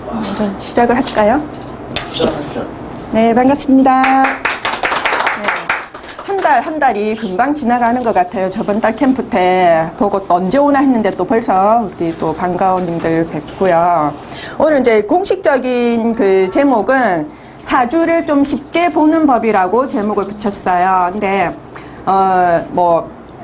먼저 시작을 할까요? 네, 반갑습니다. 한 달이 금방 지나가는 것 같아요. 저번 달 캠프 때 보고 또 언제 오나 했는데 또 벌써 우리 또 반가운 님들 뵙고요. 오늘 이제 공식적인 그 제목은 사주를 좀 쉽게 보는 법이라고 제목을 붙였어요. 근데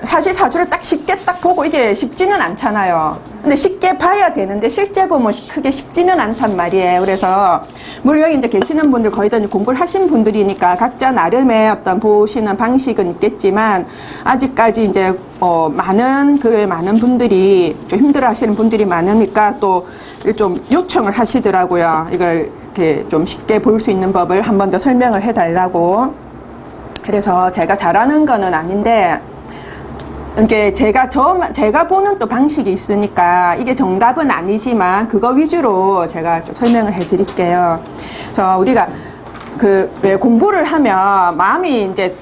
사실 사주를 딱 쉽게 딱 보고 이게 쉽지는 않잖아요. 근데 쉽게 봐야 되는데 실제 보면 크게 쉽지는 않단 말이에요. 그래서 물론 여기 이제 계시는 분들 거의 다 공부를 하신 분들이니까 각자 나름의 어떤 보시는 방식은 있겠지만 아직까지 이제 많은 분들이 좀 힘들어 하시는 분들이 많으니까 또 좀 요청을 하시더라고요. 이걸 이렇게 좀 쉽게 볼 수 있는 법을 한 번 더 설명을 해달라고. 그래서 제가 잘하는 거는 아닌데 이게 제가 보는 또 방식이 있으니까 이게 정답은 아니지만 그거 위주로 제가 좀 설명을 해 드릴게요. 그래서 우리가 왜 공부를 하면 마음이 이제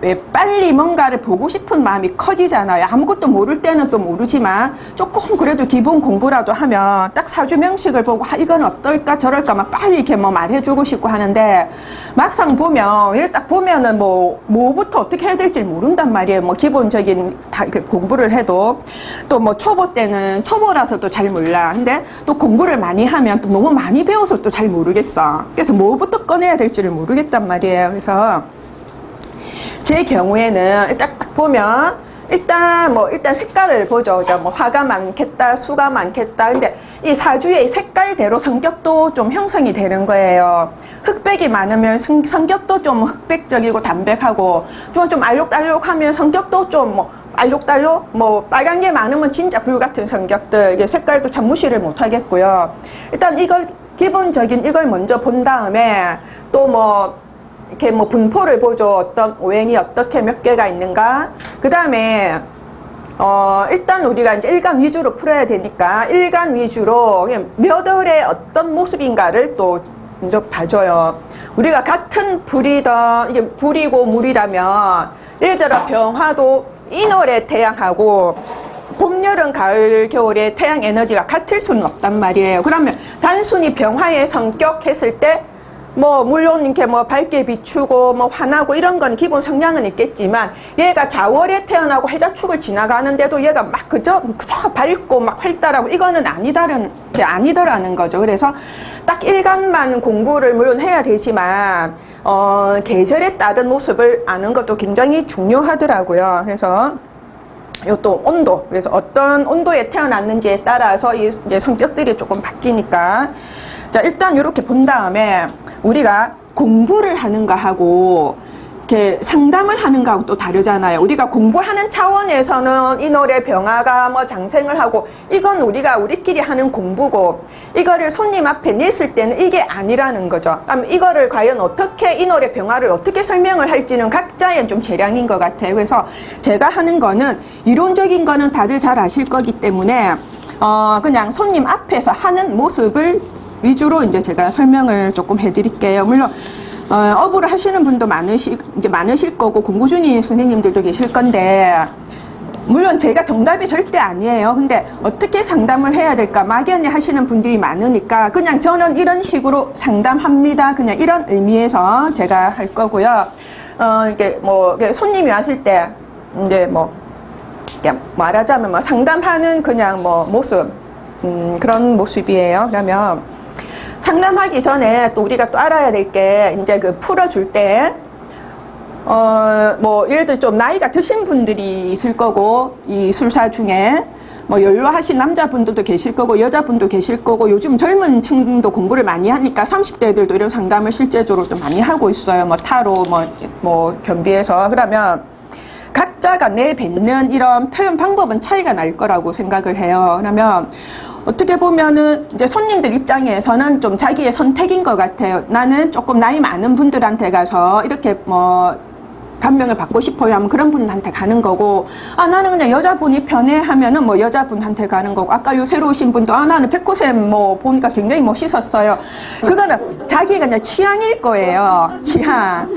왜 빨리 뭔가를 보고 싶은 마음이 커지잖아요. 아무것도 모를 때는 또 모르지만 조금 그래도 기본 공부라도 하면 딱 사주 명식을 보고 이건 어떨까 저럴까 막 빨리 이렇게 말해주고 싶고 하는데 막상 보면 이걸 딱 보면은 뭐부터 어떻게 해야 될지 모른단 말이에요. 기본적인 공부를 해도 또 초보 때는 초보라서 또 잘 몰라. 근데 또 공부를 많이 하면 또 너무 많이 배워서 또 잘 모르겠어. 그래서 뭐부터 꺼내야 될지를 모르겠단 말이에요. 그래서 제 경우에는 일단 딱 보면 일단 색깔을 보죠. 화가 많겠다, 수가 많겠다. 근데 이 사주의 색깔대로 성격도 좀 형성이 되는 거예요. 흑백이 많으면 성격도 좀 흑백적이고 담백하고 좀 알록달록하면 성격도 좀 알록달록 빨간 게 많으면 진짜 불같은 성격들. 이게 색깔도 참 무시를 못 하겠고요. 일단 기본적인 이걸 먼저 본 다음에 또 이렇게 분포를 보죠. 어떤 오행이 어떻게 몇 개가 있는가. 그 다음에 일단 우리가 이제 일간 위주로 풀어야 되니까 일간 위주로 몇 월의 어떤 모습인가를 또 먼저 봐줘요. 우리가 같은 불이던 이게 불이고 물이라면 예를 들어 병화도 인월의 태양하고 봄, 여름, 가을, 겨울의 태양 에너지가 같을 수는 없단 말이에요. 그러면 단순히 병화의 성격 했을 때 물론 이렇게 밝게 비추고 환하고 이런 건 기본 성향은 있겠지만 얘가 자월에 태어나고 해자축을 지나가는데도 얘가 그저 밝고 활달하고 이거는 아니더라는 거죠. 그래서 딱 일간만 공부를 물론 해야 되지만 계절에 따른 모습을 아는 것도 굉장히 중요하더라고요. 그래서 또 온도, 그래서 어떤 온도에 태어났는지에 따라서 이제 성격들이 조금 바뀌니까 자, 일단 이렇게 본 다음에 우리가 공부를 하는가 하고 이렇게 상담을 하는가 하고 또 다르잖아요. 우리가 공부하는 차원에서는 이 노래 병화가 장생을 하고 이건 우리끼리 하는 공부고 이거를 손님 앞에 냈을 때는 이게 아니라는 거죠. 그럼 이거를 과연 어떻게 이 노래 병화를 어떻게 설명을 할지는 각자의 좀 재량인 것 같아요. 그래서 제가 하는 거는 이론적인 거는 다들 잘 아실 거기 때문에 그냥 손님 앞에서 하는 모습을 위주로 이제 제가 설명을 조금 해드릴게요. 물론 업으로 하시는 분도 많으실 거고 공부 중인 선생님들도 계실 건데 물론 제가 정답이 절대 아니에요. 근데 어떻게 상담을 해야 될까 막연히 하시는 분들이 많으니까 그냥 저는 이런 식으로 상담합니다. 그냥 이런 의미에서 제가 할 거고요. 이게 손님이 왔을 때 이제 말하자면 상담하는 그냥 모습 그런 모습이에요. 그러면 상담하기 전에 또 우리가 또 알아야 될 게 이제 풀어줄 때 예를 들어 좀 나이가 드신 분들이 있을 거고 이 술사 중에 연로하신 남자분들도 계실 거고 여자분도 계실 거고 요즘 젊은 층도 공부를 많이 하니까 30대들도 이런 상담을 실제적으로 좀 많이 하고 있어요. 타로 겸비해서. 그러면 각자가 내뱉는 이런 표현 방법은 차이가 날 거라고 생각을 해요. 그러면 어떻게 보면은 이제 손님들 입장에서는 좀 자기의 선택인 것 같아요. 나는 조금 나이 많은 분들한테 가서 이렇게 감명을 받고 싶어요 하면 그런 분한테 가는 거고 나는 그냥 여자분이 편해 하면은 여자분한테 가는 거고 아까 요 새로 오신 분도 나는 백호쌤 보니까 굉장히 멋있었어요. 그거는 자기가 그냥 취향일 거예요. 취향.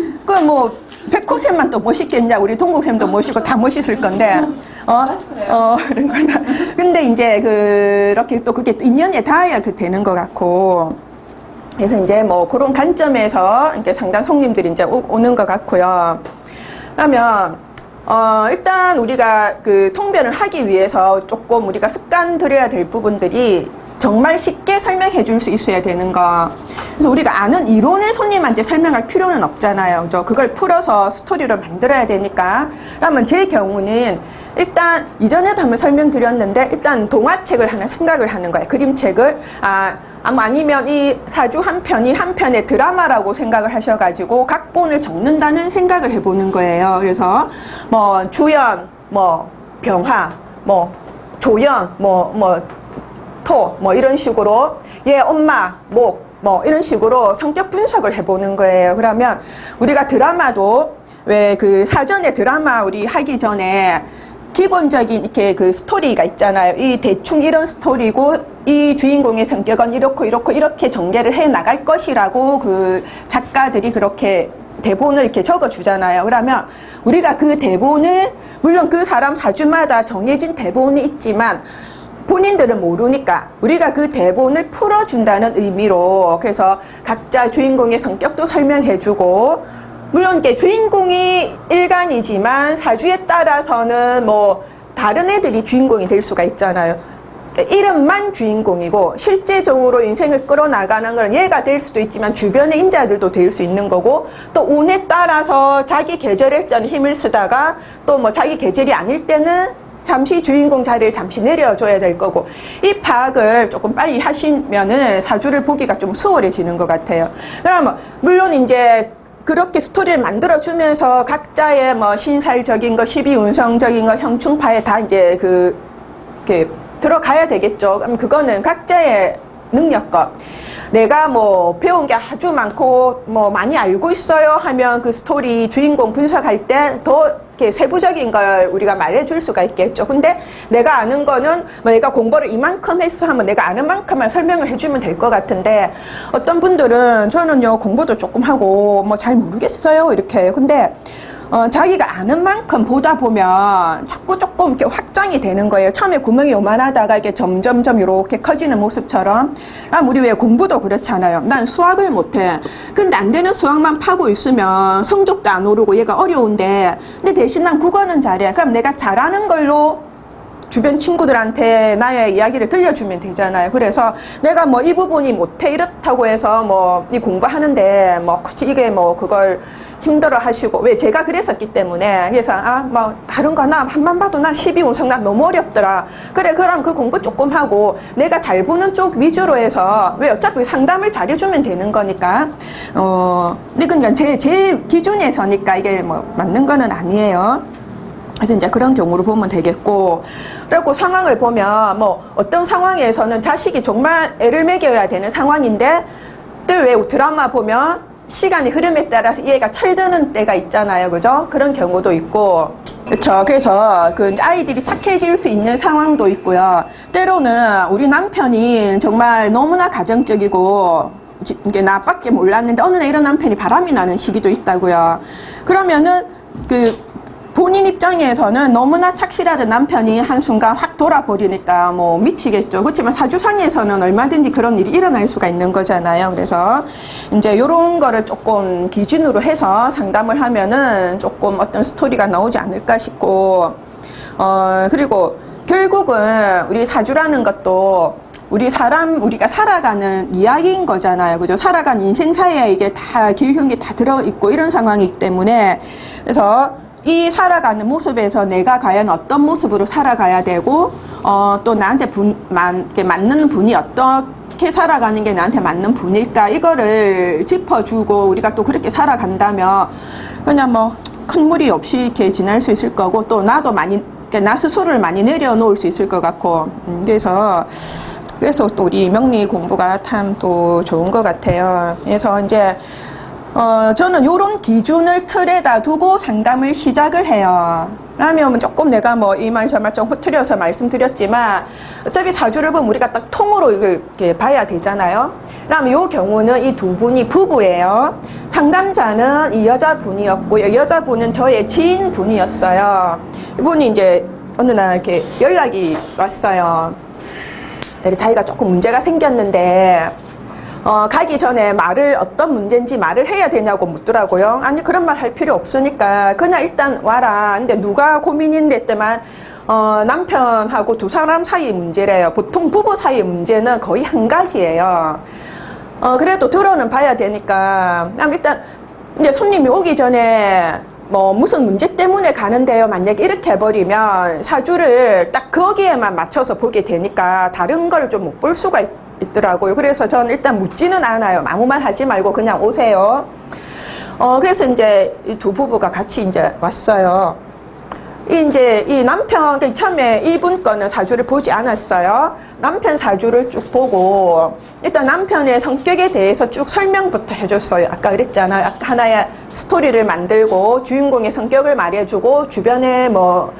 백호쌤만 또 멋있겠냐 우리 동국쌤도 멋있고 다 멋있을 건데 그런 거다. 근데 이제 그렇게 또 그게 또 인연에 닿아야 되는 것 같고. 그래서 이제 뭐 그런 관점에서 이렇게 상담 손님들이 이제 오는 것 같고요. 그러면, 일단 우리가 그 통변을 하기 위해서 조금 우리가 습관 들여야 될 부분들이 정말 쉽게 설명해 줄 수 있어야 되는 거. 그래서 우리가 아는 이론을 손님한테 설명할 필요는 없잖아요. 그죠? 그걸 풀어서 스토리로 만들어야 되니까. 그러면 제 경우는 일단 이전에도 한번 설명드렸는데 일단 동화책을 하나 생각을 하는 거예요. 그림책을. 아니면 이 사주 한 편이 한 편의 드라마라고 생각을 하셔가지고 각본을 적는다는 생각을 해보는 거예요. 그래서 뭐 주연, 뭐 병화, 뭐 조연, 토, 이런 식으로, 얘 엄마, 목, 이런 식으로 성격 분석을 해보는 거예요. 그러면 우리가 드라마도 왜 그 사전에 드라마 우리 하기 전에 기본적인 이렇게 그 스토리가 있잖아요. 이 대충 이런 스토리고 이 주인공의 성격은 이렇게 전개를 해 나갈 것이라고 그 작가들이 그렇게 대본을 이렇게 적어 주잖아요. 그러면 우리가 그 대본을 물론 그 사람 사주마다 정해진 대본이 있지만 본인들은 모르니까 우리가 그 대본을 풀어준다는 의미로 그래서 각자 주인공의 성격도 설명해주고 물론 이게 주인공이 일간이지만 사주에 따라서는 뭐 다른 애들이 주인공이 될 수가 있잖아요. 이름만 주인공이고 실제적으로 인생을 끌어나가는 건 얘가 될 수도 있지만 주변의 인자들도 될 수 있는 거고 또 운에 따라서 자기 계절에 따른 힘을 쓰다가 또 뭐 자기 계절이 아닐 때는 잠시 주인공 자리를 잠시 내려줘야 될 거고 이 파악을 조금 빨리 하시면은 사주를 보기가 좀 수월해지는 것 같아요. 그러면 물론 이제 그렇게 스토리를 만들어주면서 각자의 뭐 신살적인 거, 12운성적인 거, 형충파에 다 이제 이렇게 들어가야 되겠죠. 그럼 그거는 각자의 능력껏 내가 뭐 배운 게 아주 많고 뭐 많이 알고 있어요 하면 그 스토리 주인공 분석할 때 더 이렇게 세부적인 걸 우리가 말해줄 수가 있겠죠. 근데 내가 아는 거는 뭐 내가 공부를 이만큼 했어 하면 내가 아는 만큼만 설명을 해주면 될 것 같은데 어떤 분들은 저는요 공부도 조금 하고 뭐 잘 모르겠어요 이렇게 근데 자기가 아는 만큼 보다 보면 자꾸 조금 이렇게 확장이 되는 거예요. 처음에 구멍이 요만하다가 이게 점점점 이렇게 커지는 모습처럼. 우리 왜 공부도 그렇잖아요. 난 수학을 못해. 근데 안 되는 수학만 파고 있으면 성적도 안 오르고 얘가 어려운데 근데 대신 난 국어는 잘해. 그럼 내가 잘하는 걸로 주변 친구들한테 나의 이야기를 들려주면 되잖아요. 그래서 내가 뭐 이 부분이 못해 이렇다고 해서 뭐 이 공부하는데 뭐 굳이 이게 뭐 그걸 힘들어 하시고 왜 제가 그랬었기 때문에 그래서 뭐 다른 거나 한만 봐도 난 12운성 난 너무 어렵더라. 그래 그럼 그 공부 조금 하고 내가 잘 보는 쪽 위주로 해서 왜 어차피 상담을 잘해주면 되는 거니까 근데 그냥 제 기준에서니까 이게 뭐 맞는 거는 아니에요. 그래서 이제 그런 경우로 보면 되겠고 그리고 상황을 보면 뭐 어떤 상황에서는 자식이 정말 애를 먹여야 되는 상황인데 또 왜 드라마 보면 시간의 흐름에 따라서 얘가 철드는 때가 있잖아요. 그죠? 그런 경우도 있고. 그렇죠. 그래서 그 아이들이 착해질 수 있는 상황도 있고요. 때로는 우리 남편이 정말 너무나 가정적이고 이게 나밖에 몰랐는데 어느 날 이런 남편이 바람이 나는 시기도 있다고요. 그러면은 본인 입장에서는 너무나 착실하던 남편이 한순간 확 돌아버리니까 뭐 미치겠죠. 그렇지만 사주상에서는 얼마든지 그런 일이 일어날 수가 있는 거잖아요. 그래서 이제 요런 거를 조금 기준으로 해서 상담을 하면은 조금 어떤 스토리가 나오지 않을까 싶고, 그리고 결국은 우리 사주라는 것도 우리가 살아가는 이야기인 거잖아요. 그죠? 살아가는 인생사에 이게 다 길흉이 다 들어있고 이런 상황이기 때문에 그래서 이 살아가는 모습에서 내가 과연 어떤 모습으로 살아가야 되고 또 나한테 맞는 분이 어떻게 살아가는 게 나한테 맞는 분일까 이거를 짚어주고 우리가 또 그렇게 살아간다면 그냥 뭐 큰 무리 없이 이렇게 지낼 수 있을 거고 또 나도 나 스스로를 많이 내려놓을 수 있을 것 같고 그래서 또 우리 명리 공부가 참 또 좋은 것 같아요. 그래서 이제 저는 요런 기준을 틀에다 두고 상담을 시작을 해요. 라면 조금 내가 뭐 이 말 저 말 좀 흐트려서 말씀드렸지만 어차피 사주를 보면 우리가 딱 통으로 이걸 이렇게 봐야 되잖아요. 그럼 요 경우는 이 두 분이 부부예요. 상담자는 이 여자분이었고요. 여자분은 저의 지인분이었어요. 이분이 이제 어느 날 이렇게 연락이 왔어요. 자기가 조금 문제가 생겼는데 가기 전에 어떤 문제인지 말을 해야 되냐고 묻더라고요. 아니 그런 말 할 필요 없으니까 그냥 일단 와라. 근데 누가 고민인데 했더만 남편하고 두 사람 사이 문제래요. 보통 부부 사이 문제는 거의 한 가지예요. 그래도 들어는 봐야 되니까 일단 이제 손님이 오기 전에 뭐 무슨 문제 때문에 가는데요. 만약에 이렇게 해버리면 사주를 딱 거기에만 맞춰서 보게 되니까 다른 걸 좀 못 볼 수가 있더라고요. 그래서 저는 일단 묻지는 않아요. 아무 말 하지 말고 그냥 오세요. 그래서 이제 이 두 부부가 같이 이제 왔어요. 이제 이 남편, 처음에 이분 거는 사주를 보지 않았어요. 남편 사주를 쭉 보고, 일단 남편의 성격에 대해서 쭉 설명부터 해줬어요. 아까 그랬잖아요. 아까 하나의 스토리를 만들고, 주인공의 성격을 말해주고, 주변의 뭐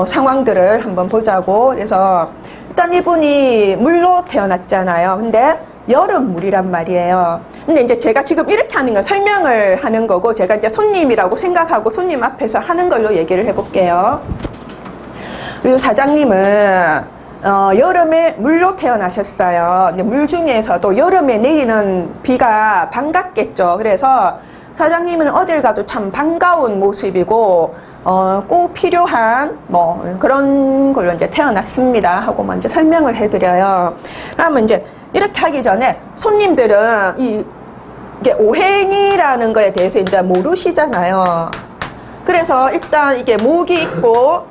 상황들을 한번 보자고. 그래서, 일단 이분이 물로 태어났잖아요. 근데, 여름물이란 말이에요. 근데 이제 제가 지금 이렇게 하는 건 설명을 하는 거고, 제가 이제 손님이라고 생각하고 손님 앞에서 하는 걸로 얘기를 해볼게요. 그리고 사장님은 여름에 물로 태어나셨어요. 근데 물 중에서도 여름에 내리는 비가 반갑겠죠. 그래서 사장님은 어딜 가도 참 반가운 모습이고 꼭 필요한 뭐 그런 걸로 이제 태어났습니다 하고 먼저 설명을 해드려요. 그러면 이제 이렇게 하기 전에 손님들은 이게 오행이라는 거에 대해서 이제 모르시잖아요. 그래서 일단 이게 목이 있고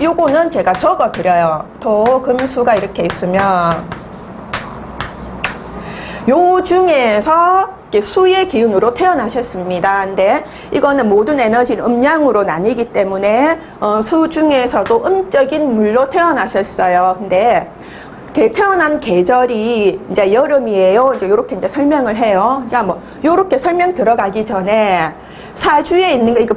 요거는 제가 적어 드려요. 토, 금수가 이렇게 있으면 요 중에서 수의 기운으로 태어나셨습니다. 근데 이거는 모든 에너지는 음양으로 나뉘기 때문에 수 중에서도 음적인 물로 태어나셨어요. 근데 태어난 계절이 이제 여름이에요. 이제 요렇게 이제 설명을 해요. 자, 뭐 요렇게 설명 들어가기 전에 사주에 있는 거 이거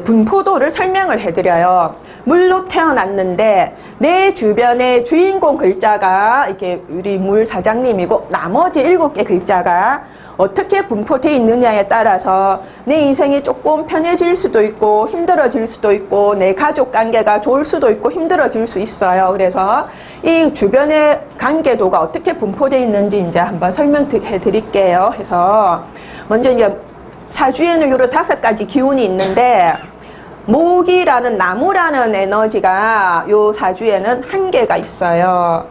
분포도를 설명을 해드려요. 물로 태어났는데 내 주변에 주인공 글자가 이렇게 우리 물 사장님이고 나머지 7개 글자가 어떻게 분포되어 있느냐에 따라서 내 인생이 조금 편해질 수도 있고 힘들어질 수도 있고 내 가족 관계가 좋을 수도 있고 힘들어질 수 있어요. 그래서 이 주변의 관계도가 어떻게 분포되어 있는지 이제 한번 설명해 드릴게요. 해서 먼저 이제 사주에는 요런 5가지 기운이 있는데 목이라는 나무라는 에너지가 요 사주에는 1개가 있어요.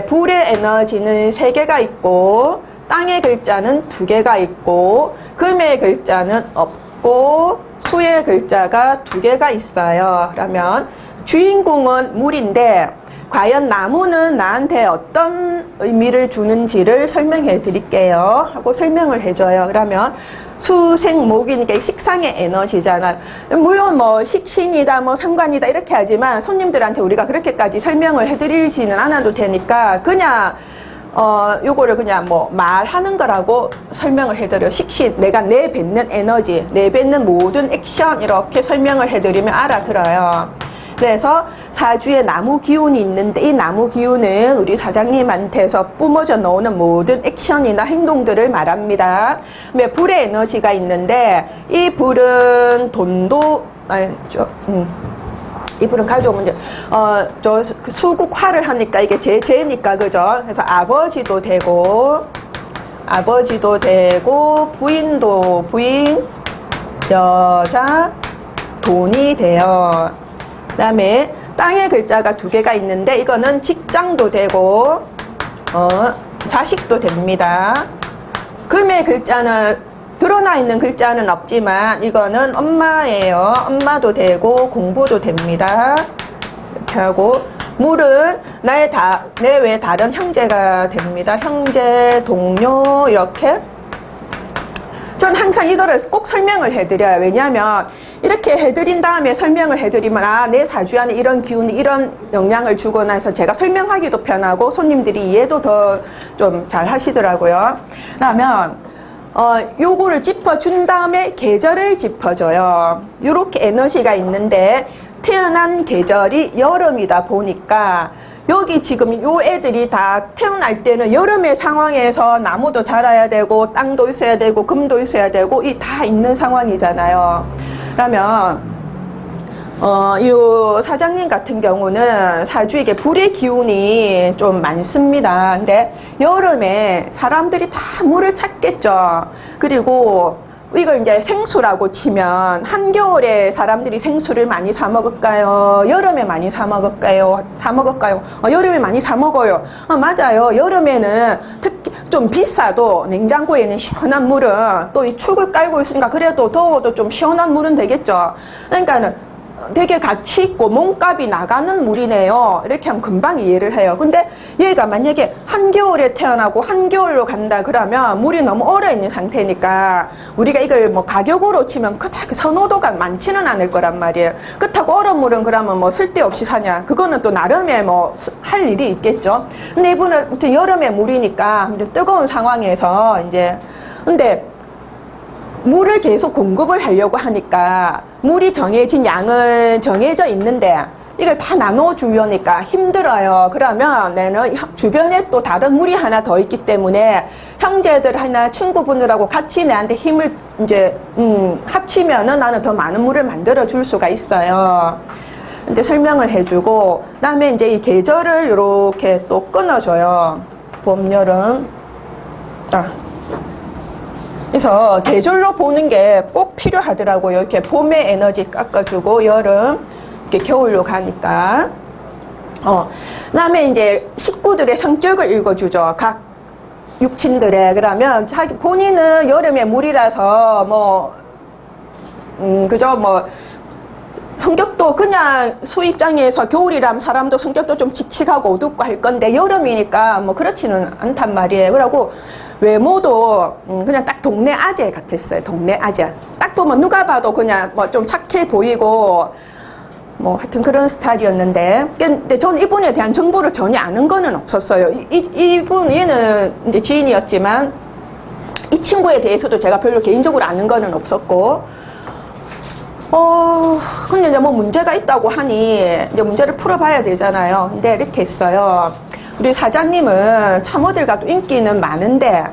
불의 에너지는 3개가 있고 땅의 글자는 2개가 있고 금의 글자는 없고 수의 글자가 2개가 있어요. 그러면 주인공은 물인데 과연 나무는 나한테 어떤 의미를 주는지를 설명해 드릴게요 하고 설명을 해줘요. 그러면 수생목이니까 식상의 에너지잖아요. 물론 뭐 식신이다 뭐 상관이다 이렇게 하지만 손님들한테 우리가 그렇게까지 설명을 해드리지는 않아도 되니까 그냥 요거를 그냥 뭐 말하는 거라고 설명을 해드려요. 식신, 내가 내뱉는 에너지, 내뱉는 모든 액션 이렇게 설명을 해드리면 알아들어요. 그래서 사주에 나무 기운이 있는데 이 나무 기운은 우리 사장님한테서 뿜어져 나오는 모든 액션이나 행동들을 말합니다. 불의 에너지가 있는데 이 불은 돈도 이 불은 가져오면 이제 저 수국화를 하니까 이게 제니까 그죠? 그래서 아버지도 되고 부인도 부인 여자 돈이 돼요. 그 다음에 땅의 글자가 2개가 있는데 이거는 직장도 되고 자식도 됩니다. 금의 글자는 드러나 있는 글자는 없지만 이거는 엄마예요. 엄마도 되고 공부도 됩니다. 이렇게 하고 물은 내 외 다른 형제가 됩니다. 형제, 동료 이렇게. 전 항상 이거를 꼭 설명을 해드려요. 왜냐하면 이렇게 해드린 다음에 설명을 해드리면 내 사주 안에 이런 기운이 이런 영향을 주거나 해서 제가 설명하기도 편하고 손님들이 이해도 더 좀 잘 하시더라고요. 그러면 요거를 짚어준 다음에 계절을 짚어줘요. 요렇게 에너지가 있는데 태어난 계절이 여름이다 보니까 여기 지금 요 애들이 다 태어날 때는 여름의 상황에서 나무도 자라야 되고 땅도 있어야 되고 금도 있어야 되고 이 다 있는 상황이잖아요. 그러면 이 사장님 같은 경우는 사주 이게 불의 기운이 좀 많습니다. 근데 여름에 사람들이 다 물을 찾겠죠. 그리고 이걸 이제 생수라고 치면 한겨울에 사람들이 생수를 많이 사 먹을까요? 여름에 많이 사 먹을까요? 여름에 많이 사 먹어요. 맞아요. 여름에는 특히 좀 비싸도 냉장고에는 시원한 물은 또 이 축을 깔고 있으니까 그래도 더워도 좀 시원한 물은 되겠죠. 그러니까는 되게 가치 있고 몸값이 나가는 물이네요. 이렇게 하면 금방 이해를 해요. 근데 얘가 만약에 한겨울에 태어나고 한겨울로 간다 그러면 물이 너무 얼어있는 상태니까 우리가 이걸 뭐 가격으로 치면 그렇게 선호도가 많지는 않을 거란 말이에요. 그렇다고 얼은 물은 그러면 뭐 쓸데없이 사냐. 그거는 또 나름의 뭐 할 일이 있겠죠. 근데 이분은 아무튼 여름에 물이니까 이제 뜨거운 상황에서 이제 근데 물을 계속 공급을 하려고 하니까 물이 정해진 양은 정해져 있는데 이걸 다 나눠주려니까 힘들어요. 그러면 내는 주변에 또 다른 물이 하나 더 있기 때문에 형제들 하나 친구분들하고 같이 내한테 힘을 이제 합치면은 나는 더 많은 물을 만들어 줄 수가 있어요. 이제 설명을 해주고 그다음에 이제 이 계절을 이렇게 또 끊어줘요. 봄, 여름. 그래서 계절로 보는 게 꼭 필요하더라고요. 이렇게 봄에 에너지 깎아주고 여름, 이렇게 겨울로 가니까. 그다음에 이제 식구들의 성격을 읽어주죠. 각 육친들의. 그러면 자기 본인은 여름에 물이라서 뭐 그죠 뭐 성격도 그냥 수 입장에서 겨울이라면 사람도 성격도 좀 칙칙하고 어둡고 할 건데 여름이니까 뭐 그렇지는 않단 말이에요. 그러고 외모도 그냥 딱 동네 아재 같았어요. 동네 아재. 딱 보면 누가 봐도 그냥 뭐 좀 착해 보이고 뭐 하여튼 그런 스타일이었는데 근데 저는 이분에 대한 정보를 전혀 아는 거는 없었어요. 이분 얘는 이제 지인이었지만 이 친구에 대해서도 제가 별로 개인적으로 아는 거는 없었고 근데 이제 뭐 문제가 있다고 하니 이제 문제를 풀어봐야 되잖아요. 근데 이렇게 했어요. 우리 사장님은 참 어딜 가도 인기는 많은데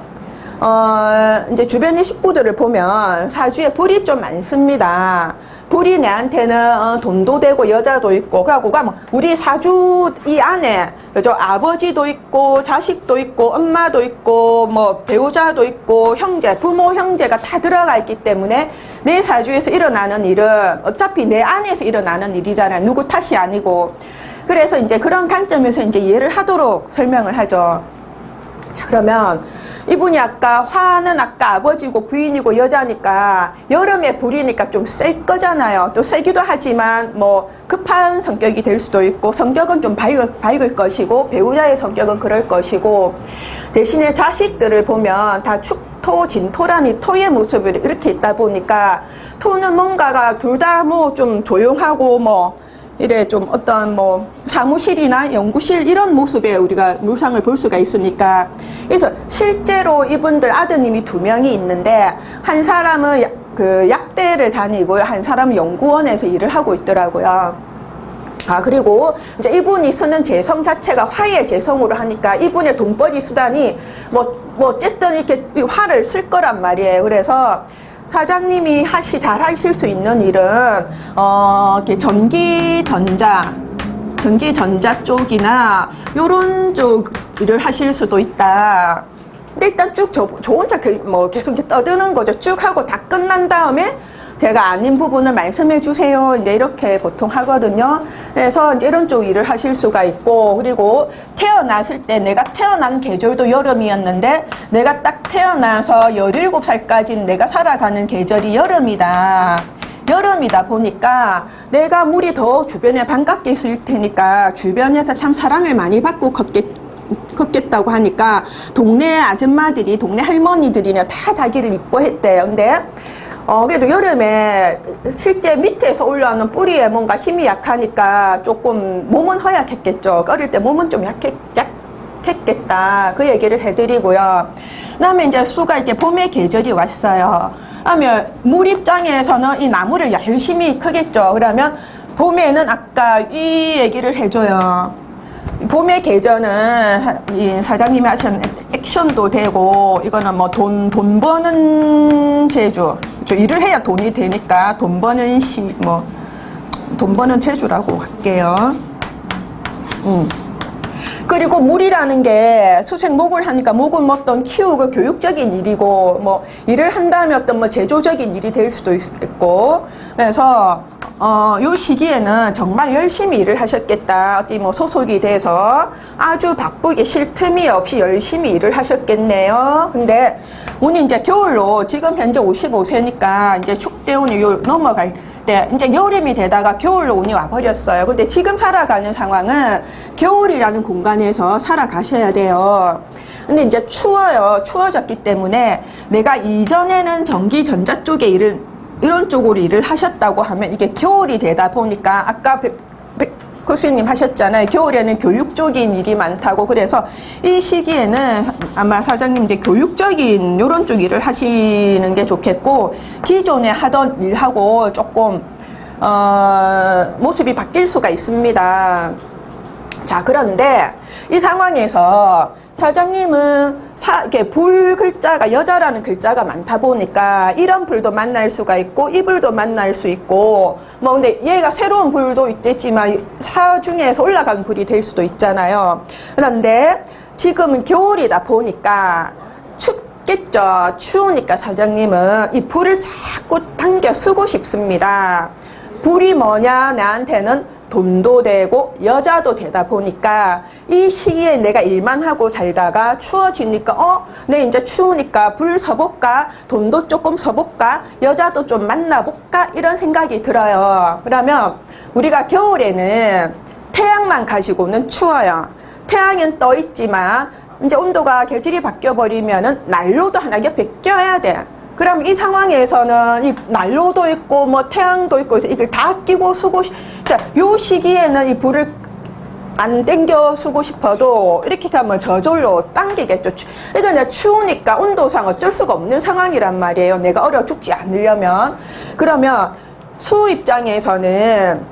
이제 주변의 식구들을 보면 사주에 불이 좀 많습니다. 불이 내한테는 돈도 되고 여자도 있고 그래갖고 우리 사주 이 안에 그죠 아버지도 있고 자식도 있고 엄마도 있고 뭐 배우자도 있고 형제 부모 형제가 다 들어가 있기 때문에 내 사주에서 일어나는 일은 어차피 내 안에서 일어나는 일이잖아요. 누구 탓이 아니고. 그래서 이제 그런 관점에서 이제 이해를 하도록 설명을 하죠. 자, 그러면 이분이 아까 화는 아까 아버지고 부인이고 여자니까 여름에 불이니까 좀 셀 거잖아요. 또 세기도 하지만 뭐 급한 성격이 될 수도 있고 성격은 좀 밝을 것이고 배우자의 성격은 그럴 것이고 대신에 자식들을 보면 다 축토, 진토라니 토의 모습이 이렇게 있다 보니까 토는 뭔가가 둘 다 뭐 좀 조용하고 뭐 이래 좀 어떤 뭐 사무실이나 연구실 이런 모습에 우리가 물상을 볼 수가 있으니까 그래서 실제로 이분들 아드님이 2명이 있는데 한 사람은 그 약대를 다니고요. 한 사람은 연구원에서 일을 하고 있더라고요. 그리고 이제 이분이 쓰는 재성 자체가 화의 재성으로 하니까 이분의 돈벌이 수단이 뭐 어쨌든 이렇게 화를 쓸 거란 말이에요. 그래서 사장님이 잘 하실 수 있는 일은 이렇게 전기전자 쪽이나 요런 쪽 일을 하실 수도 있다. 근데 일단 쭉 저 혼자 뭐 계속 이렇게 떠드는 거죠. 쭉 하고 다 끝난 다음에 제가 아닌 부분을 말씀해 주세요. 이제 이렇게 보통 하거든요. 그래서 이제 이런 쪽 일을 하실 수가 있고, 그리고 태어났을 때 내가 태어난 계절도 여름이었는데 내가 딱 태어나서 17살까지는 내가 살아가는 계절이 여름이다 보니까 내가 물이 더 주변에 반갑게 있을 테니까 주변에서 참 사랑을 많이 받고 컸겠다고 하니까 동네 아줌마들이 동네 할머니들이나 다 자기를 이뻐했대요. 근데 그래도 여름에 실제 밑에서 올라오는 뿌리에 뭔가 힘이 약하니까 조금 몸은 허약했겠죠. 어릴 때 몸은 좀 약했겠다. 그 얘기를 해드리고요. 그 다음에 이제 수가 이제 봄의 계절이 왔어요. 그러면 물 입장에서는 이 나무를 열심히 크겠죠. 그러면 봄에는 아까 이 얘기를 해줘요. 봄의 계절은 이 사장님이 하신 액션도 되고 이거는 뭐 돈 버는 재주. 일을 해야 돈이 되니까 돈 버는 시 뭐 돈 버는 재주라고 할게요. 그리고 물이라는 게 수생 목을 하니까 목은 뭐 어떤 키우고 교육적인 일이고 뭐 일을 한다면 어떤 뭐 제조적인 일이 될 수도 있고 그래서 요 시기에는 정말 열심히 일을 하셨겠다. 어디 뭐 소속이 돼서 아주 바쁘게 쉴 틈이 없이 열심히 일을 하셨겠네요. 근데 운이 이제 겨울로 지금 현재 55세니까 이제 축대운이 넘어갈 때 이제 여름이 되다가 겨울로 운이 와버렸어요. 근데 지금 살아가는 상황은 겨울이라는 공간에서 살아가셔야 돼요. 근데 이제 추워요. 추워졌기 때문에 내가 이전에는 전기 전자 쪽에 이런 쪽으로 일을 하셨다고 하면 이게 겨울이 되다 보니까 아까 교수님 하셨잖아요. 겨울에는 교육적인 일이 많다고. 그래서 이 시기에는 아마 사장님 이제 교육적인 이런 쪽 일을 하시는 게 좋겠고 기존에 하던 일하고 조금 모습이 바뀔 수가 있습니다. 자, 그런데 이 상황에서 사장님은 이렇게 불 글자가 여자라는 글자가 많다 보니까 이런 불도 만날 수가 있고 이 불도 만날 수 있고 뭐 근데 얘가 새로운 불도 있겠지만 사 중에서 올라간 불이 될 수도 있잖아요. 그런데 지금은 겨울이다 보니까 춥겠죠. 추우니까 사장님은 이 불을 자꾸 당겨 쓰고 싶습니다. 불이 뭐냐? 나한테는 돈도 되고 여자도 되다 보니까 이 시기에 내가 일만 하고 살다가 추워지니까 내 이제 추우니까 불 서볼까? 돈도 조금 서볼까? 여자도 좀 만나볼까? 이런 생각이 들어요. 그러면 우리가 겨울에는 태양만 가지고는 추워요. 태양은 떠 있지만 이제 온도가 계절이 바뀌어 버리면은 난로도 하나 옆에 껴야 돼. 그럼 이 상황에서는 이 난로도 있고 뭐 태양도 있고 해서 이걸 다 끼고 쓰고 그러니까 요 시기에는 이 불을 안 당겨 쓰고 싶어도 이렇게 가면 저절로 당기겠죠. 그러니까 추우니까 온도상 어쩔 수가 없는 상황이란 말이에요. 내가 얼어 죽지 않으려면. 그러면 수 입장에서는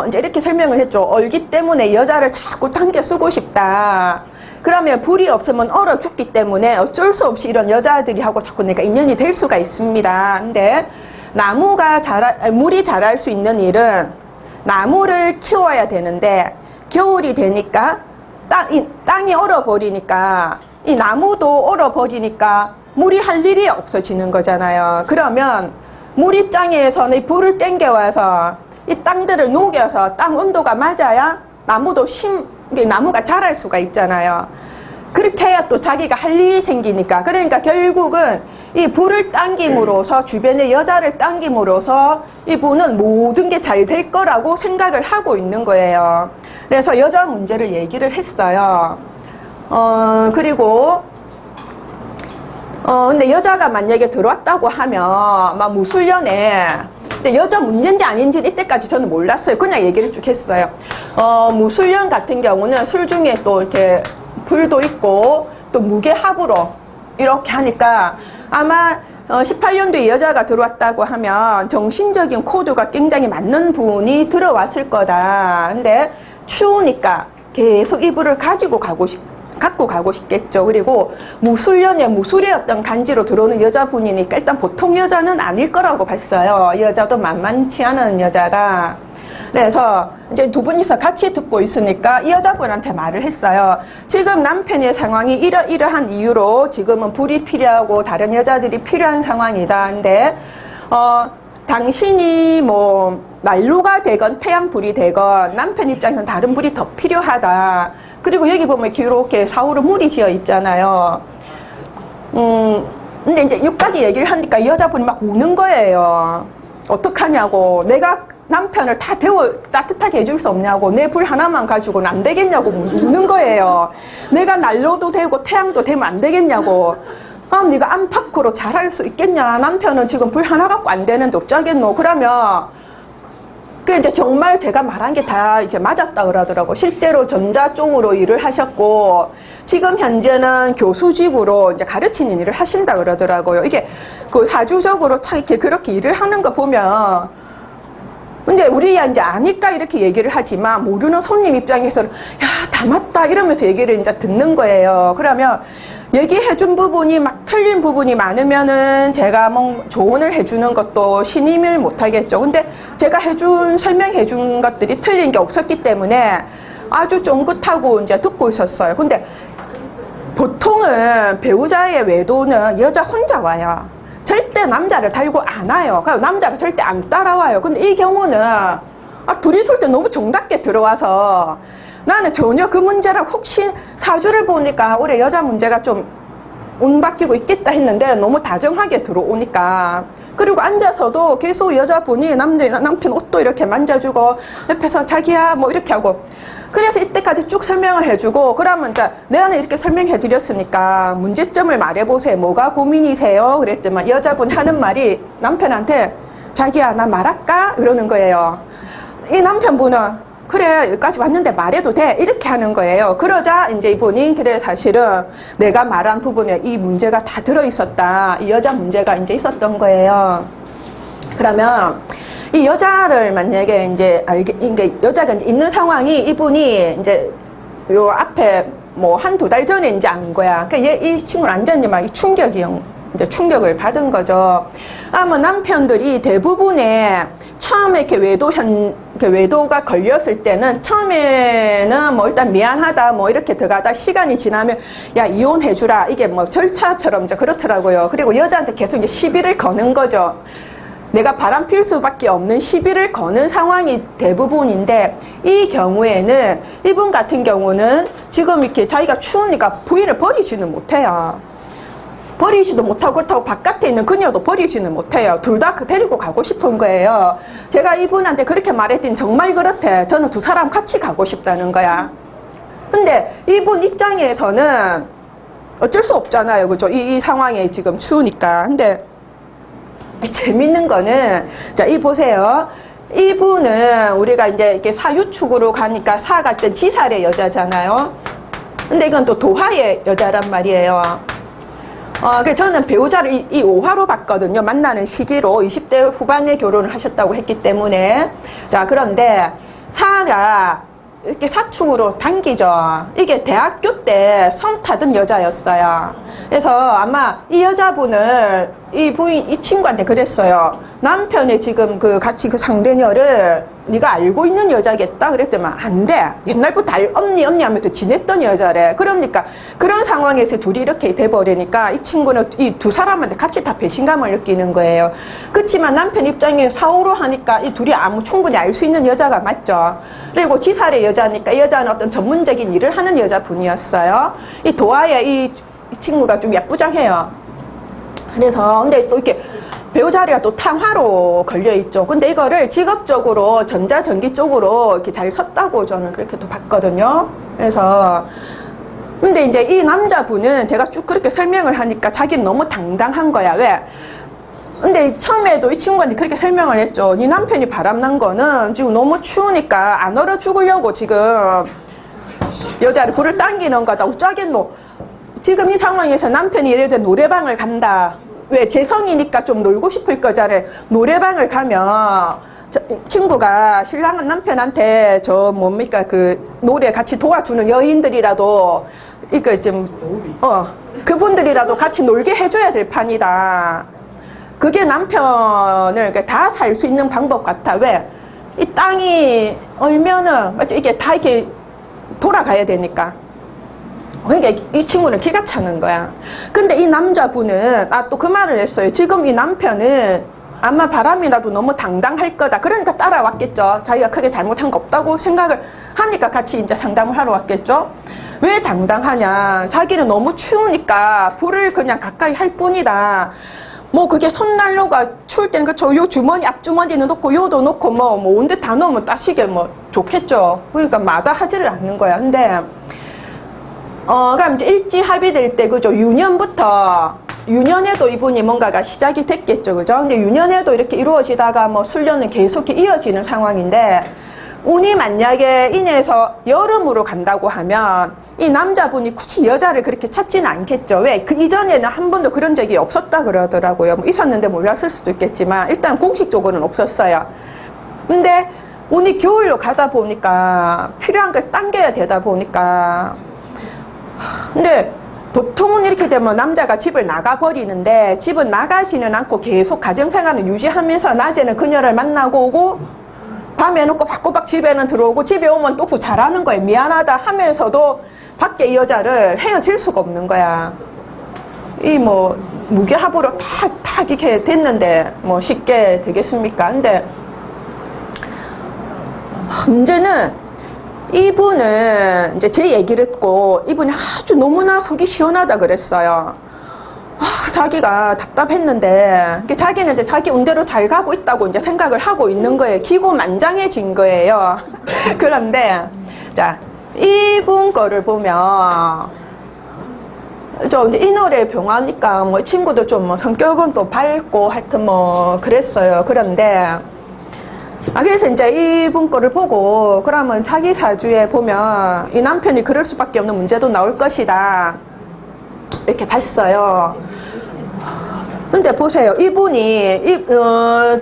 이제 이렇게 설명을 했죠. 얼기 때문에 여자를 자꾸 당겨 쓰고 싶다. 그러면 불이 없으면 얼어 죽기 때문에 어쩔 수 없이 이런 여자들이 하고 자꾸 내가 인연이 될 수가 있습니다. 근데 물이 자랄 수 있는 일은 나무를 키워야 되는데 겨울이 되니까 땅이 얼어버리니까 이 나무도 얼어버리니까 물이 할 일이 없어지는 거잖아요. 그러면 물 입장에서는 이 불을 땡겨와서 이 땅들을 녹여서 땅 온도가 맞아야 나무가 자랄 수가 있잖아요. 그렇게 해야 또 자기가 할 일이 생기니까. 그러니까 결국은 이 불을 당김으로써 주변에 여자를 당김으로써 이분은 모든 게 잘 될 거라고 생각을 하고 있는 거예요. 그래서 여자 문제를 얘기를 했어요. 그리고 근데 여자가 만약에 들어왔다고 하면 막 무술년에 근데 여자 문제인지 아닌지는 이때까지 저는 몰랐어요. 그냥 얘기를 쭉 했어요. 무술년 같은 경우는 술 중에 또 이렇게 불도 있고 또 무게합으로 이렇게 하니까 아마 18년도에 여자가 들어왔다고 하면 정신적인 코드가 굉장히 맞는 분이 들어왔을 거다. 근데 추우니까 계속 이 불을 갖고 가고 싶겠죠. 그리고 무술의 어떤 간지로 들어오는 여자분이니까 일단 보통 여자는 아닐 거라고 봤어요. 이 여자도 만만치 않은 여자다. 그래서 이제 두 분이서 같이 듣고 있으니까 이 여자분한테 말을 했어요. 지금 남편의 상황이 이러한 이유로 지금은 불이 필요하고 다른 여자들이 필요한 상황이다. 근데 당신이 뭐 난로가 되건 태양불이 되건 남편 입장에서는 다른 불이 더 필요하다. 그리고 여기 보면 이렇게 사후로 물이 지어 있잖아요. 근데 이제 여기까지 얘기를 하니까 이 여자분이 막 우는 거예요. 어떡하냐고. 내가 남편을 다 따뜻하게 해줄 수 없냐고. 내 불 하나만 가지고는 안 되겠냐고 우는 거예요. 내가 난로도 되고 태양도 되면 안 되겠냐고. 그럼 네가 안팎으로 잘할 수 있겠냐. 남편은 지금 불 하나 갖고 안 되는데 어쩌겠노. 그러면 이제 정말 제가 말한 게 다 이렇게 맞았다 그러더라고. 실제로 전자 쪽으로 일을 하셨고 지금 현재는 교수직으로 이제 가르치는 일을 하신다 그러더라고요. 이게 그 사주적으로 참 이렇게 그렇게 일을 하는 거 보면 근데 우리야 이제 아니까 이렇게 얘기를 하지만 모르는 손님 입장에서는 야, 다 맞다 이러면서 얘기를 이제 듣는 거예요. 그러면 얘기해준 부분이 막 틀린 부분이 많으면은 제가 뭐 조언을 해주는 것도 신임을 못하겠죠. 근데 제가 설명해 준 것들이 틀린 게 없었기 때문에 아주 쫑긋하고 이제 듣고 있었어요. 근데 보통은 배우자의 외도는 여자 혼자 와요. 절대 남자를 달고 안 와요. 그래서 남자가 절대 안 따라와요. 근데 이 경우는 둘이 있을 때 너무 정답게 들어와서 나는 전혀 그 문제랑 혹시 사주를 보니까 올해 여자 문제가 좀 운 바뀌고 있겠다 했는데 너무 다정하게 들어오니까, 그리고 앉아서도 계속 여자분이 남편 옷도 이렇게 만져주고 옆에서 자기야 뭐 이렇게 하고, 그래서 이때까지 쭉 설명을 해주고, 그러면 이제 내가 이렇게 설명해 드렸으니까 문제점을 말해보세요. 뭐가 고민이세요? 그랬더니 여자분 하는 말이 남편한테 자기야 나 말할까? 이러는 거예요. 이 남편분은 그래 여기까지 왔는데 말해도 돼 이렇게 하는 거예요. 그러자 이제 이분이 그래 사실은 내가 말한 부분에 이 문제가 다 들어있었다, 이 여자 문제가 이제 있었던 거예요. 그러면 이 여자를 만약에 이제 여자가 이제 있는 상황이, 이분이 이제 요 앞에 뭐 한두 달 전에 이제 안 거야. 그러니까 이 친구는 완전 이제 막 이제 충격을 받은 거죠. 아마 남편들이 대부분의 처음에 이렇게 외도가 걸렸을 때는 처음에는 뭐 일단 미안하다 뭐 이렇게 들어가다 시간이 지나면 야 이혼해주라 이게 뭐 절차처럼 이제 그렇더라고요. 그리고 여자한테 계속 이제 시비를 거는 거죠. 내가 바람 필 수밖에 없는 시비를 거는 상황이 대부분인데, 이 경우에는 이분 같은 경우는 지금 이렇게 자기가 추우니까 부인을 버리지는 못해요. 버리지도 못하고, 그렇다고 바깥에 있는 그녀도 버리지는 못해요. 둘 다 데리고 가고 싶은 거예요. 제가 이분한테 그렇게 말했더니 정말 그렇대. 저는 두 사람 같이 가고 싶다는 거야. 근데 이분 입장에서는 어쩔 수 없잖아요. 그죠? 이 상황에 지금 추우니까. 근데 재밌는 거는, 자, 보세요. 이분은 우리가 이제 이렇게 사유축으로 가니까 사가 어떤 지살의 여자잖아요. 근데 이건 또 도화의 여자란 말이에요. 그래서 저는 배우자를 이 5화로 봤거든요. 만나는 시기로 20대 후반에 결혼을 하셨다고 했기 때문에. 자, 그런데 사가 이렇게 사축으로 당기죠. 이게 대학교 때 썸 타던 여자였어요. 그래서 아마 이 여자분을 이 친구한테 그랬어요. 남편이 지금 같이 상대녀를 네가 알고 있는 여자겠다 그랬더니 안 돼. 옛날부터 언니 하면서 지냈던 여자래. 그러니까 그런 상황에서 둘이 이렇게 돼버리니까 이 친구는 이 두 사람한테 같이 다 배신감을 느끼는 거예요. 그렇지만 남편 입장에 사오로 하니까 이 둘이 충분히 알 수 있는 여자가 맞죠. 그리고 지살의 여자니까 이 여자는 어떤 전문적인 일을 하는 여자분이었어요. 이 도화의 이 친구가 좀 예쁘장해요. 그래서 근데 또 이렇게 배우자리가 또 탕화로 걸려있죠. 근데 이거를 직업적으로 전자전기 쪽으로 이렇게 잘 섰다고 저는 그렇게 또 봤거든요. 그래서 근데 이제 이 남자분은 제가 쭉 그렇게 설명을 하니까 자기는 너무 당당한 거야. 왜? 근데 처음에도 이 친구한테 그렇게 설명을 했죠. 네 남편이 바람난 거는 지금 너무 추우니까 안 얼어 죽으려고 지금 여자를 불을 당기는 거다. 어쩌겠노. 지금 이 상황에서 남편이 예를 들어 노래방을 간다. 왜? 재성이니까 좀 놀고 싶을 거잖아요. 노래방을 가면 친구가 신랑은 남편한테 노래 같이 도와주는 여인들이라도 이거 그분들이라도 같이 놀게 해줘야 될 판이다. 그게 남편을 다 살 수 있는 방법 같아. 왜? 이 땅이 얼면은 이게 다 이렇게 돌아가야 되니까. 그러니까 이 친구는 기가 차는 거야. 근데 이 남자분은 또 그 말을 했어요. 지금 이 남편은 아마 바람이라도 너무 당당할 거다. 그러니까 따라왔겠죠. 자기가 크게 잘못한 거 없다고 생각을 하니까 같이 이제 상담을 하러 왔겠죠. 왜 당당하냐? 자기는 너무 추우니까 불을 그냥 가까이 할 뿐이다. 뭐 그게 손난로가 추울 때는 그쵸. 요 주머니 앞주머니는 놓고 요도 놓고 뭐 온데 다 넣으면 따시게 좋겠죠. 그러니까 마다하지를 않는 거야. 근데 그럼 이제 일지 합의될 때, 그죠? 유년에도 이분이 뭔가가 시작이 됐겠죠. 그죠? 근데 유년에도 이렇게 이루어지다가 술년은 계속 이어지는 상황인데, 운이 만약에 인해서 여름으로 간다고 하면, 이 남자분이 굳이 여자를 그렇게 찾지는 않겠죠. 왜? 그 이전에는 한 번도 그런 적이 없었다 그러더라고요. 있었는데 몰랐을 수도 있겠지만, 일단 공식적으로는 없었어요. 근데 운이 겨울로 가다 보니까, 필요한 걸 당겨야 되다 보니까, 근데 보통은 이렇게 되면 남자가 집을 나가버리는데 집은 나가지는 않고 계속 가정생활을 유지하면서 낮에는 그녀를 만나고 오고 밤에는 꼬박꼬박 집에는 들어오고 집에 오면 똑수 잘하는 거예요. 미안하다 하면서도 밖에 이 여자를 헤어질 수가 없는 거야. 이 뭐 무계합으로 탁 이렇게 됐는데 뭐 쉽게 되겠습니까? 근데 문제는 이분은 이제 제 얘기를 듣고 이분이 아주 너무나 속이 시원하다 그랬어요. 자기가 답답했는데 자기는 이제 자기 운대로 잘 가고 있다고 이제 생각을 하고 있는 거예요. 기고만장해진 거예요. 그런데 자, 이분 거를 보면 저 이제 이 노래 병하니까 뭐 친구도 좀 뭐 성격은 또 밝고 하여튼 뭐 그랬어요. 그런데 그래서 이제 이분 거를 보고 그러면 자기 사주에 보면 이 남편이 그럴 수밖에 없는 문제도 나올 것이다 이렇게 봤어요. 근데 보세요. 이분이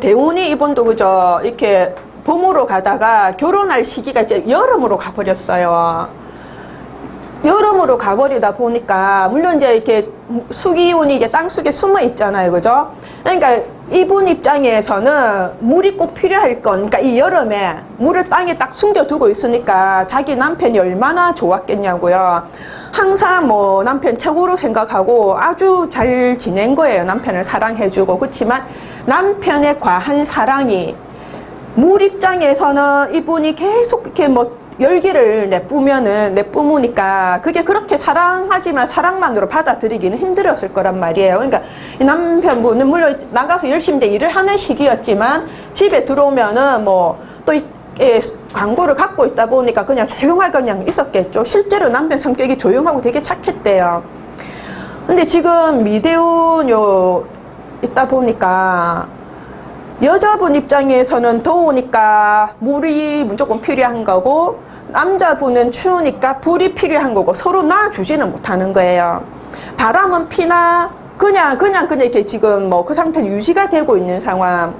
대운이 이분도 그죠 이렇게 봄으로 가다가 결혼할 시기가 이제 여름으로 가버렸어요. 여름으로 가버리다 보니까 물론 이제 이렇게 수기운이 이제 땅속에 숨어 있잖아요, 그죠? 그러니까 이분 입장에서는 물이 꼭 필요할 건, 그러니까 이 여름에 물을 땅에 딱 숨겨두고 있으니까 자기 남편이 얼마나 좋았겠냐고요. 항상 뭐 남편 최고로 생각하고 아주 잘 지낸 거예요. 남편을 사랑해주고. 그렇지만 남편의 과한 사랑이 물 입장에서는 이분이 계속 이렇게 뭐 열기를 내뿜으니까 그게 그렇게 사랑하지만 사랑만으로 받아들이기는 힘들었을 거란 말이에요. 그러니까 이 남편분은 물론 나가서 열심히 일을 하는 시기였지만 집에 들어오면은 뭐 또 광고를 갖고 있다 보니까 그냥 조용하게 그냥 있었겠죠. 실제로 남편 성격이 조용하고 되게 착했대요. 근데 지금 미대운 있다 보니까 여자분 입장에서는 더우니까 물이 무조건 필요한 거고 남자분은 추우니까 불이 필요한 거고 서로 놔주지는 못하는 거예요. 바람은 피나 그냥 이렇게 지금 뭐 그 상태 유지가 되고 있는 상황.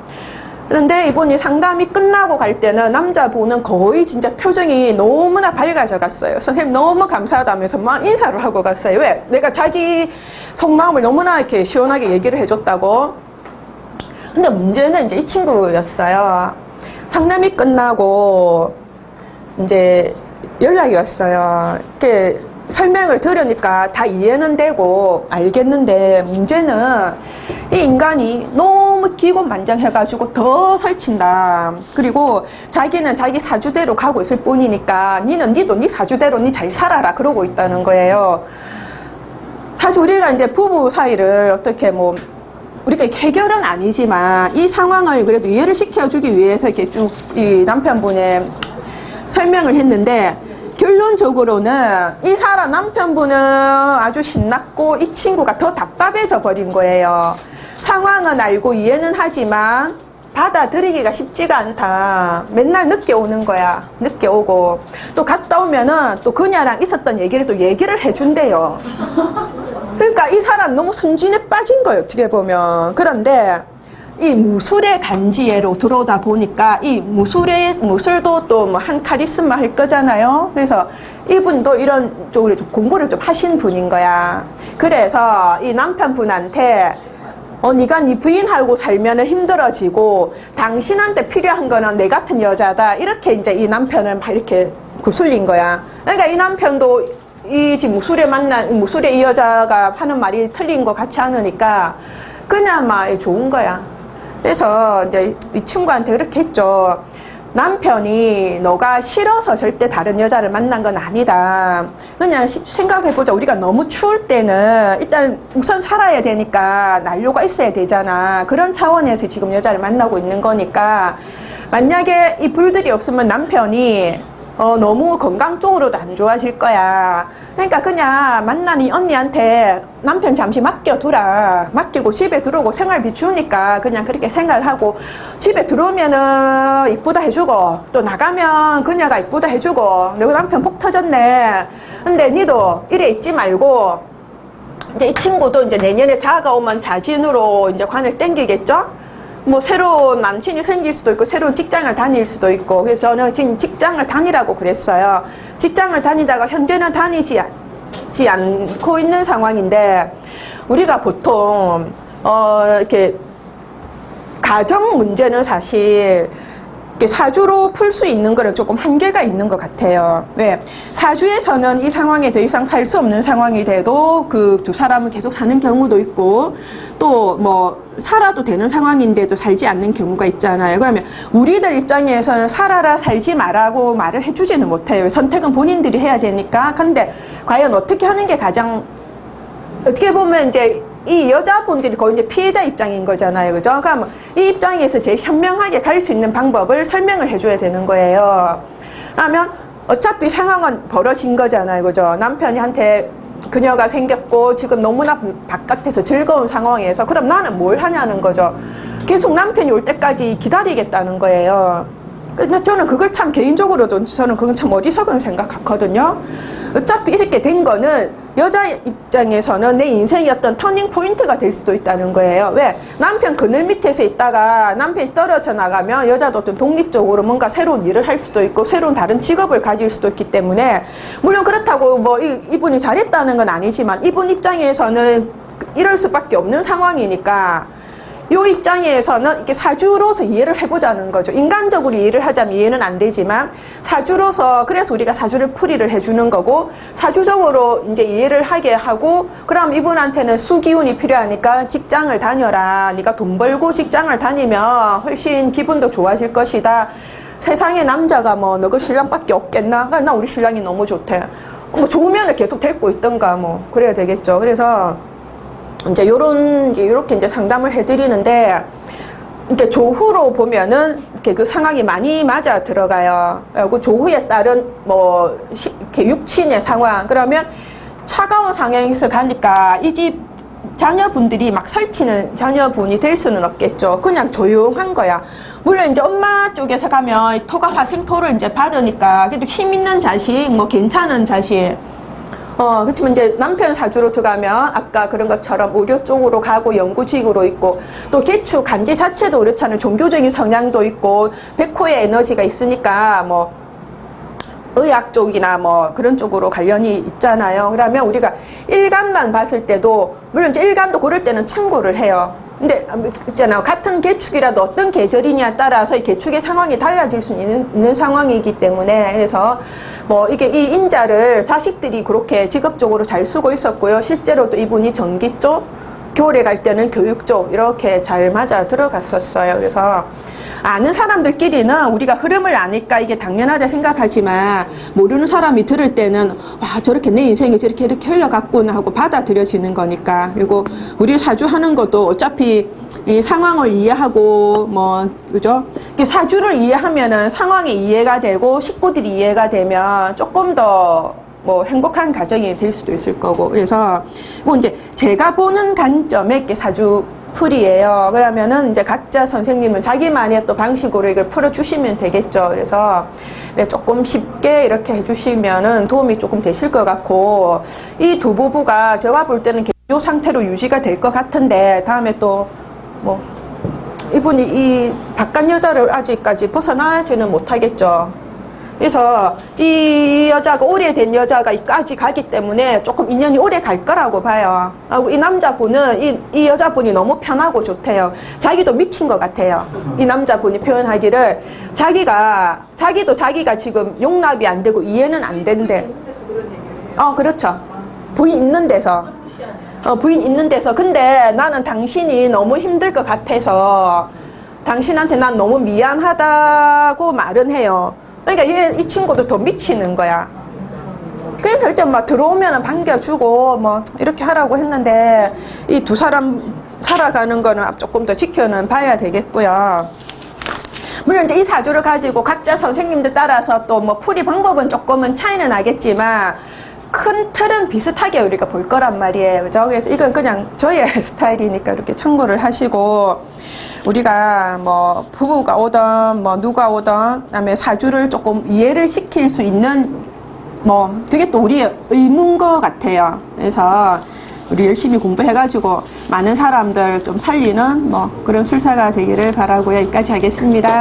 그런데 이분이 상담이 끝나고 갈 때는 남자분은 거의 진짜 표정이 너무나 밝아져 갔어요. 선생님 너무 감사하다면서 막 인사를 하고 갔어요. 왜? 내가 자기 속마음을 너무나 이렇게 시원하게 얘기를 해줬다고. 근데 문제는 이제 이 친구였어요. 상담이 끝나고 이제 연락이 왔어요. 이렇게 설명을 들으니까 다 이해는 되고 알겠는데 문제는 이 인간이 너무 기고만장해가지고 더 설친다. 그리고 자기는 자기 사주대로 가고 있을 뿐이니까 니도 네 사주대로 니 잘 살아라 그러고 있다는 거예요. 사실 우리가 이제 부부 사이를 어떻게 뭐 우리가 해결은 아니지만 이 상황을 그래도 이해를 시켜주기 위해서 이렇게 쭉 이 남편분의 설명을 했는데 결론적으로는 이 사람 남편분은 아주 신났고 이 친구가 더 답답해져 버린 거예요. 상황은 알고 이해는 하지만 받아들이기가 쉽지가 않다. 맨날 늦게 오는 거야. 늦게 오고 또 갔다 오면은 또 그녀랑 있었던 얘기를 또 얘기를 해준대요. 그러니까 이 사람 너무 순진에 빠진 거예요. 어떻게 보면. 그런데 이 무술의 간지애로 들어오다 보니까 이 무술도 또 뭐 한 카리스마 할 거잖아요. 그래서 이분도 이런 쪽으로 좀 공부를 좀 하신 분인 거야. 그래서 이 남편분한테 네가 네 부인하고 살면은 힘들어지고 당신한테 필요한 거는 내 같은 여자다. 이렇게 이제 이 남편을 막 이렇게 구슬린 거야. 그러니까 이 남편도 이 지금 무술에 이 여자가 하는 말이 틀린 거 같지 않으니까 그냥 막 좋은 거야. 그래서 이제 이 친구한테 그렇게 했죠. 남편이 너가 싫어서 절대 다른 여자를 만난 건 아니다. 그냥 생각해보자. 우리가 너무 추울 때는 일단 우선 살아야 되니까 난로가 있어야 되잖아. 그런 차원에서 지금 여자를 만나고 있는 거니까 만약에 이 불들이 없으면 남편이 너무 건강 쪽으로도 안 좋아질 거야. 그러니까 그냥 만나는 언니한테 남편 잠시 맡겨두라. 맡기고 집에 들어오고 생활비 주니까 그냥 그렇게 생활하고 집에 들어오면은 이쁘다 해주고 또 나가면 그녀가 이쁘다 해주고 내 남편 복 터졌네. 근데 니도 이래 있지 말고 이제 이 친구도 이제 내년에 자가 오면 자진으로 이제 관을 땡기겠죠? 뭐 새로운 남친이 생길 수도 있고 새로운 직장을 다닐 수도 있고 그래서 저는 지금 직장을 다니라고 그랬어요. 직장을 다니다가 현재는 쉽지 않고 있는 상황인데 우리가 보통 이렇게 가정 문제는 사실 이렇게 사주로 풀 수 있는 거는 조금 한계가 있는 것 같아요. 왜? 사주에서는 이 상황에 더 이상 살 수 없는 상황이 돼도 그 두 사람은 계속 사는 경우도 있고 또 뭐 살아도 되는 상황인데도 살지 않는 경우가 있잖아요. 그러면 우리들 입장에서는 살아라 살지 마라고 말을 해주지는 못해요. 선택은 본인들이 해야 되니까. 근데 과연 어떻게 하는 게 가장 어떻게 보면 이제 이 여자분들이 거의 이제 피해자 입장인 거잖아요. 그죠? 그럼 이 입장에서 제일 현명하게 갈 수 있는 방법을 설명을 해줘야 되는 거예요. 그러면 어차피 상황은 벌어진 거잖아요. 그죠? 남편한테 그녀가 생겼고 지금 너무나 바깥에서 즐거운 상황에서 그럼 나는 뭘 하냐는 거죠. 계속 남편이 올 때까지 기다리겠다는 거예요. 근데 저는 그걸 참 개인적으로도 저는 그건 참 어리석은 생각하거든요. 어차피 이렇게 된 거는 여자 입장에서는 내 인생의 어떤 터닝 포인트가 될 수도 있다는 거예요. 왜? 남편 그늘 밑에서 있다가 남편이 떨어져 나가면 여자도 어떤 독립적으로 뭔가 새로운 일을 할 수도 있고 새로운 다른 직업을 가질 수도 있기 때문에 물론 그렇다고 뭐 이분이 잘했다는 건 아니지만 이분 입장에서는 이럴 수밖에 없는 상황이니까 이 입장에서는 이렇게 사주로서 이해를 해보자는 거죠. 인간적으로 이해를 하자면 이해는 안 되지만 사주로서 그래서 우리가 사주를 풀이를 해주는 거고 사주적으로 이제 이해를 하게 하고 그럼 이분한테는 수기운이 필요하니까 직장을 다녀라. 네가 돈 벌고 직장을 다니면 훨씬 기분도 좋아질 것이다. 세상에 남자가 뭐 너 그 신랑밖에 없겠나? 나 우리 신랑이 너무 좋대. 뭐 좋으면 계속 데리고 있던가 뭐 그래야 되겠죠. 그래서 이제 요렇게 이제 상담을 해드리는데, 이렇게 조후로 보면은, 이렇게 그 상황이 많이 맞아 들어가요. 그 조후에 따른, 뭐, 이렇게 육친의 상황. 그러면 차가운 상황에서 가니까 이 집 자녀분들이 막 설치는 자녀분이 될 수는 없겠죠. 그냥 조용한 거야. 물론 이제 엄마 쪽에서 가면 토가 화생토를 이제 받으니까, 그래도 힘 있는 자식, 뭐 괜찮은 자식, 그렇지만 이제 남편 사주로 들어가면 아까 그런 것처럼 의료 쪽으로 가고 연구직으로 있고 또 계축 간지 자체도 그렇잖아요. 종교적인 성향도 있고 백호의 에너지가 있으니까 뭐 의학 쪽이나 뭐 그런 쪽으로 관련이 있잖아요. 그러면 우리가 일간만 봤을 때도 물론 이제 일간도 고를 때는 참고를 해요. 근데 있잖아요. 같은 계축이라도 어떤 계절이냐에 따라서 이 계축의 상황이 달라질 수 있는 상황이기 때문에 그래서 뭐 이게 이 인자를 자식들이 그렇게 직업적으로 잘 쓰고 있었고요. 실제로도 이분이 전기 쪽, 겨울에 갈 때는 교육 쪽 이렇게 잘 맞아 들어갔었어요. 그래서 아는 사람들끼리는 우리가 흐름을 아니까 이게 당연하다 생각하지만 모르는 사람이 들을 때는 와 저렇게 내 인생이 저렇게 이렇게 흘러갔구나 하고 받아들여지는 거니까. 그리고 우리 사주하는 것도 어차피 이 상황을 이해하고 뭐 그죠? 사주를 이해하면은 상황이 이해가 되고 식구들이 이해가 되면 조금 더 뭐 행복한 가정이 될 수도 있을 거고. 그래서 이거 이제 제가 보는 관점의 이렇게 사주 풀이에요. 그러면은 이제 각자 선생님은 자기만의 또 방식으로 이걸 풀어주시면 되겠죠. 그래서 조금 쉽게 이렇게 해주시면은 도움이 조금 되실 것 같고, 이 두 부부가 제가 볼 때는 이 상태로 유지가 될 것 같은데, 다음에 또 뭐 이분이 이 바깥 여자를 아직까지 벗어나지는 못하겠죠. 그래서 이 여자가 오래된 여자가 이까지 가기 때문에 조금 인연이 오래 갈 거라고 봐요. 하고 이 남자분은 이 여자분이 너무 편하고 좋대요. 자기도 미친 것 같아요. 이 남자분이 표현하기를 자기도 자기가 지금 용납이 안 되고 이해는 안 된대. 그렇죠. 부인 있는 데서. 부인 있는 데서. 근데 나는 당신이 너무 힘들 것 같아서 당신한테 난 너무 미안하다고 말은 해요. 그러니까 이 친구도 더 미치는 거야. 그래서 이제 막 들어오면 반겨주고 뭐 이렇게 하라고 했는데 이 두 사람 살아가는 거는 조금 더 지켜는 봐야 되겠고요. 물론 이제 이 사주를 가지고 각자 선생님들 따라서 또 뭐 풀이 방법은 조금은 차이는 나겠지만 큰 틀은 비슷하게 우리가 볼 거란 말이에요. 그죠? 그래서 이건 그냥 저의 스타일이니까 이렇게 참고를 하시고, 우리가 뭐 부부가 오든 뭐 누가 오든 그다음에 사주를 조금 이해를 시킬 수 있는 뭐 그게 또 우리의 의무인 것 같아요. 그래서 우리 열심히 공부해가지고 많은 사람들 좀 살리는 뭐 그런 술사가 되기를 바라고요. 여기까지 하겠습니다.